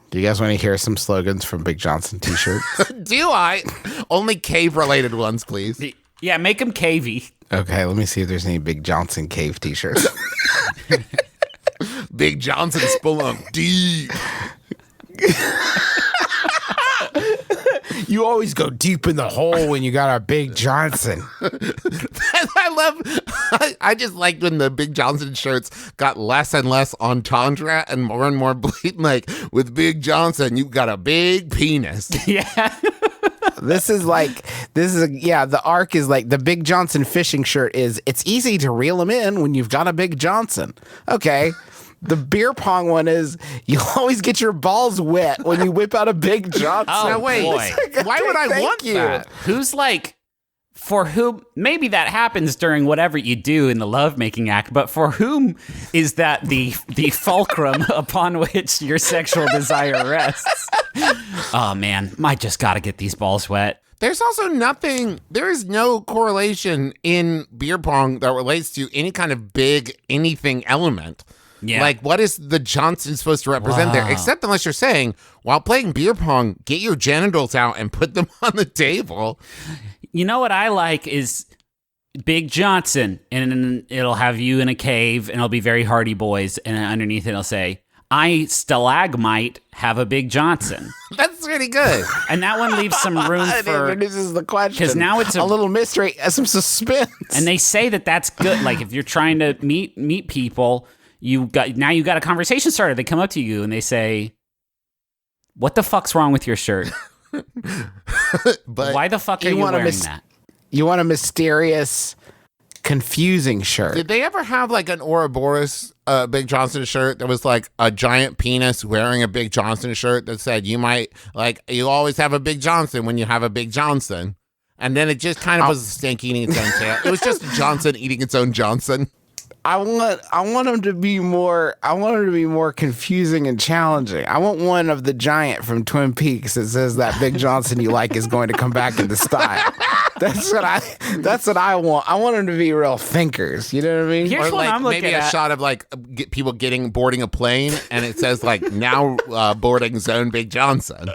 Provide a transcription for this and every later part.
Do you guys want to hear some slogans from Big Johnson t-shirts? Do I? Only cave-related ones, please. Yeah, make them cavey. Okay, let me see if there's any Big Johnson cave t-shirts. Big Johnson spelunk deep. You always go deep in the hole when you got a Big Johnson. I just liked when the Big Johnson shirts got less and less entendre and more blatant. Like, with Big Johnson, you got a big penis. Yeah. The arc is like the Big Johnson fishing shirt is, it's easy to reel him in when you've got a Big Johnson. Okay. The beer pong one is, you always get your balls wet when you whip out a Big Johnson. Oh, now, wait, boy. Why would I want that? Who's like, for whom, maybe that happens during whatever you do in the lovemaking act, but for whom is that the fulcrum upon which your sexual desire rests? Oh, man, I just got to get these balls wet. There's also there is no correlation in beer pong that relates to any kind of big anything element. Yeah. Like, what is the Johnson supposed to represent there? Except unless you're saying, while playing beer pong, get your genitals out and put them on the table. You know what I like is Big Johnson, and it'll have you in a cave, and it'll be very Hardy Boys, and underneath it'll say, I stalagmite have a Big Johnson. That's pretty good. And that one leaves some room for... This is the question. Because now it's a little mystery, some suspense. And they say that that's good. Like, if you're trying to meet people... You got a conversation started. They come up to you and they say, "What the fuck's wrong with your shirt? But why the fuck are you wearing that?" You want a mysterious, confusing shirt. Did they ever have like an Ouroboros Big Johnson shirt that was like a giant penis wearing a Big Johnson shirt that said you always have a Big Johnson when you have a Big Johnson, and then it just kind of was a stink eating its own tail. It was just Johnson eating its own Johnson. I want him to be more confusing and challenging. I want one of the giant from Twin Peaks that says that Big Johnson you like is going to come back into style. That's what I want. I want them to be real thinkers. You know what I mean? Here's or what like I'm looking maybe a at. shot of like people boarding a plane, and it says like now boarding zone Big Johnson,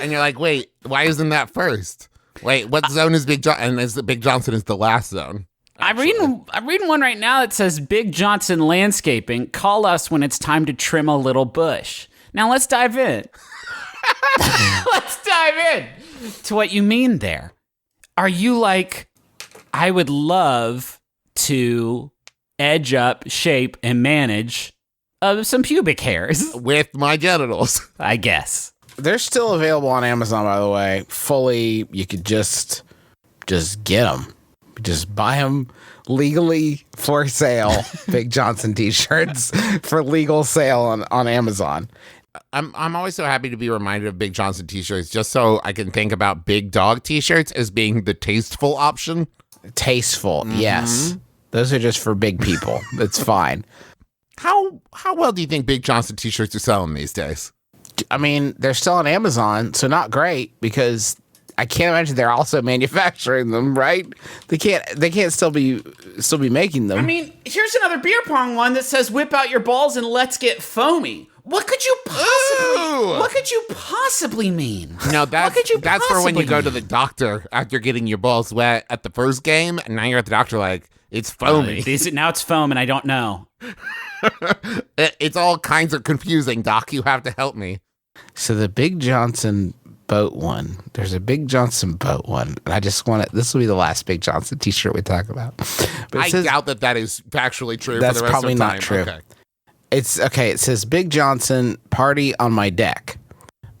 and you're like, wait, why isn't that first? Wait, what zone is Big Johnson? And is the Big Johnson is the last zone. I'm reading one right now that says Big Johnson Landscaping. Call us when it's time to trim a little bush. Now let's dive in. Let's dive in to what you mean there. Are you like, I would love to edge up, shape, and manage some pubic hairs With my genitals. I guess. They're still available on Amazon, by the way. Fully, you could just get them. Just buy them legally for sale. Big Johnson t-shirts for legal sale on Amazon. I'm always so happy to be reminded of Big Johnson t-shirts, just so I can think about Big Dog t-shirts as being the tasteful option. Tasteful, yes. Those are just for big people. That's fine. How well do you think Big Johnson t-shirts are selling these days? I mean, they're still on Amazon, so not great, because I can't imagine they're also manufacturing them, right? They can't still be making them. I mean, here's another beer pong one that says whip out your balls and let's get foamy. What could you possibly mean? No, that's for when you go to mean? the doctor after getting your balls wet at the first game, and now you're at the doctor like, it's foamy. Now it's foam and I don't know. It's all kinds of confusing, Doc. You have to help me. So the Big Johnson boat one, there's a Big Johnson boat one, and I just want it. This will be the last Big Johnson t-shirt we talk about. But I doubt that is factually true. That's for the rest probably of time. not true. Okay. It's okay. It says Big Johnson party on my deck,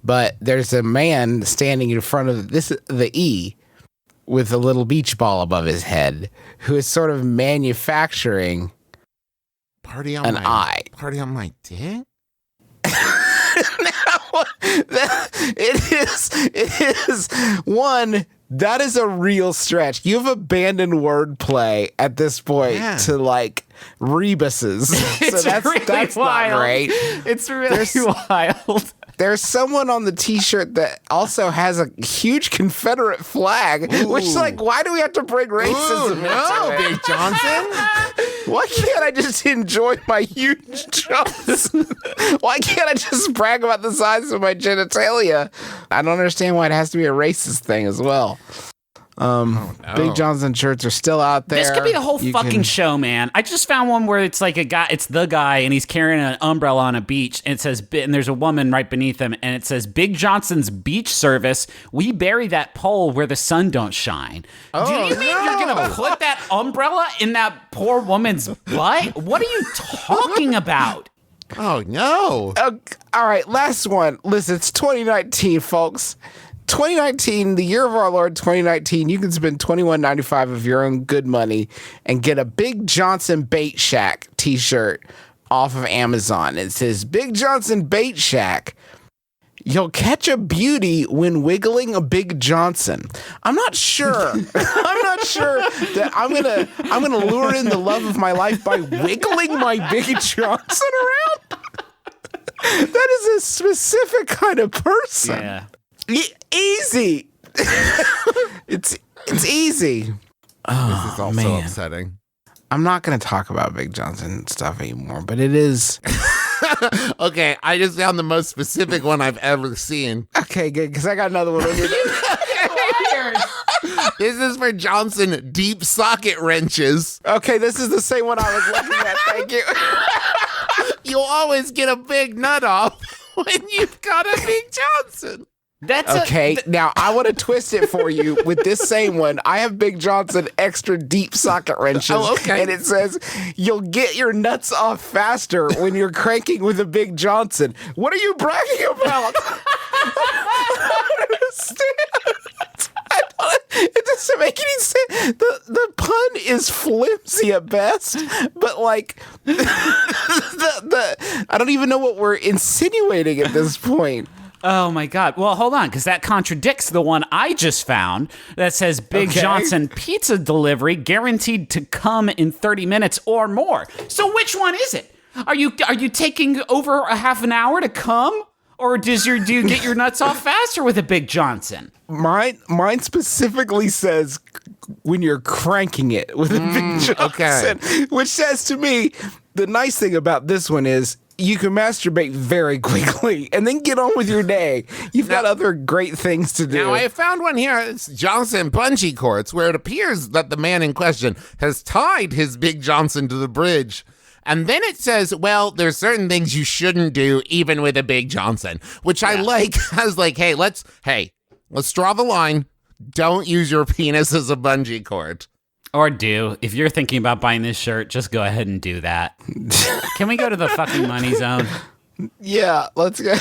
but there's a man standing in front of the E with a little beach ball above his head, who is sort of manufacturing Party on an my eye. Party on my dick? It is one. That is a real stretch. You've abandoned wordplay at this point to like rebuses. It's so that's really wild. Not great. It's really wild. there's someone on the T-shirt that also has a huge Confederate flag, which, like, why do we have to bring racism into it? Big Johnson. Why can't I just enjoy my huge Johnson? Why can't I just brag about the size of my genitalia? I don't understand why it has to be a racist thing as well. Big Johnson shirts are still out there. This could be a whole fucking show, man. I just found one where it's like it's the guy, and he's carrying an umbrella on a beach, and it says, and there's a woman right beneath him, and it says, Big Johnson's beach service. We bury that pole where the sun don't shine. Do you mean you're gonna put that umbrella in that poor woman's butt? What are you talking about? Oh no! All right, last one. Listen, it's 2019, folks. 2019, the year of our Lord 2019, you can spend $21.95 of your own good money and get a Big Johnson Bait Shack t-shirt off of Amazon. It says, Big Johnson Bait Shack. You'll catch a beauty when wiggling a Big Johnson. I'm not sure. I'm not sure that I'm gonna lure in the love of my life by wiggling my Big Johnson around. That is a specific kind of person. Yeah. Easy. It's easy. This is also upsetting. I'm not going to talk about Big Johnson stuff anymore, but it is. Okay, I just found the most specific one I've ever seen. Okay, good, because I got another one over there. This is for Johnson deep socket wrenches. Okay, this is the same one I was looking at. Thank you. You'll always get a big nut off when you've got a Big Johnson. That's okay. Now I want to twist it for you with this same one. I have Big Johnson extra deep socket wrenches. Oh, okay. And it says you'll get your nuts off faster when you're cranking with a Big Johnson. What are you bragging about? I don't understand. It doesn't make any sense. The pun is flimsy at best, but like I don't even know what we're insinuating at this point. Oh my God. Well, hold on, because that contradicts the one I just found that says Big Johnson pizza delivery guaranteed to come in 30 minutes or more. So which one is it? Are you taking over a half an hour to come? Or do you get your nuts off faster with a Big Johnson? Mine specifically says when you're cranking it with a Big Johnson, which says to me, the nice thing about this one is you can masturbate very quickly and then get on with your day. You've got other great things to do. Now, I found one here. It's Johnson bungee cords, where it appears that the man in question has tied his Big Johnson to the bridge. And then it says, well, there's certain things you shouldn't do even with a Big Johnson, which I like. I was like, hey, let's draw the line. Don't use your penis as a bungee cord. Or do. If you're thinking about buying this shirt, just go ahead and do that. Can we go to the fucking money zone? Yeah, let's go.